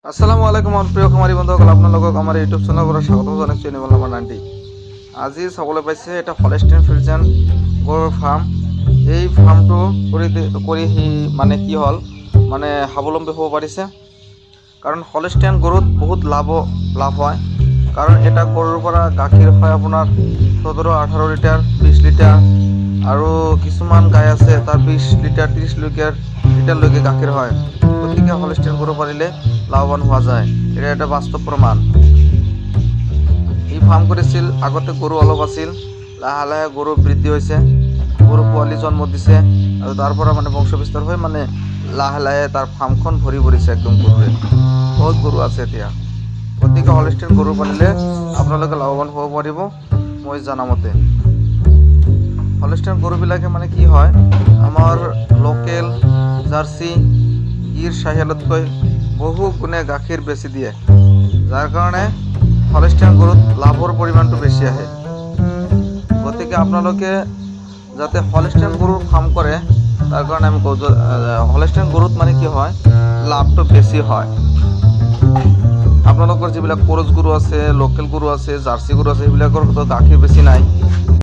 আসসালামু আলাইকুম আমাৰ প্ৰিয় খামাৰী বন্ধুসকল, আপোনালোকক আমাৰ ইউটিউব চেনেলৰ পৰা স্বাগতম জনাইছোঁ। এনিমেল নাম্বাৰ 90 আজি চাবলৈ পাইছে এটা হলষ্টেইন ফ্ৰিজিয়ান গৰুৰ ফাৰ্ম। এই ফাৰ্মটো কৰি সি মানে কি হ'ল মানে স্বাৱলম্বী হ'ব পাৰিছে, কাৰণ হলষ্টেইন গৰুত বহুত লাভ হয়। কাৰণ এটা গৰুৰ পৰা গাখীৰ হয় আপোনাৰ 17-18 লিটাৰ 20 লিটাৰ, আৰু কিছুমান গাই আছে তাৰ 20 লিটাৰ 30 লিটাৰলৈকে গাখীৰ হয়। গতিকে হলষ্টেইন গৰু পাৰিলে লাভৱান হোৱা যায়, এটা এটা বাস্তৱ প্ৰমাণ। এই ফাৰ্ম কৰিছিল, আগতে গৰু অলপ আছিল, লাহে লাহে গৰু বৃদ্ধি হৈছে, গৰু পোৱালি জন্ম দিছে, আৰু তাৰ পৰা মানে বংশ বিস্তাৰ হৈ মানে লাহে লাহে তাৰ ফাৰ্মখন ভৰি পৰিছে একদম গৰুৰে। বহুত গৰু আছে এতিয়া। গতিকে হলষ্টেইন গৰু পাৰিলে আপোনালোকে লাভৱান হ'ব পাৰিব। মই জনামতে হলষ্টেইন গৰুবিলাকে মানে কি হয়, আমাৰ লোকেল জাৰ্চি গিৰ চাহিয়ালতকৈ বহু গুণে গাখীৰ বেছি দিয়ে, যাৰ কাৰণে হলষ্টেইন গৰুত লাভৰ পৰিমাণটো বেছি আহে। গতিকে আপোনালোকে যাতে হলষ্টেইন গৰুৰ ফাৰ্ম কৰে, তাৰ কাৰণে আমি কওঁ হলষ্টেইন গৰুত মানে কি হয়, লাভটো বেছি হয়। আপোনালোকৰ যিবিলাক কৰচ গৰু আছে, লোকেল গৰু আছে, জাৰ্চি গৰু আছে, সেইবিলাকৰ গাখীৰ বেছি নাই।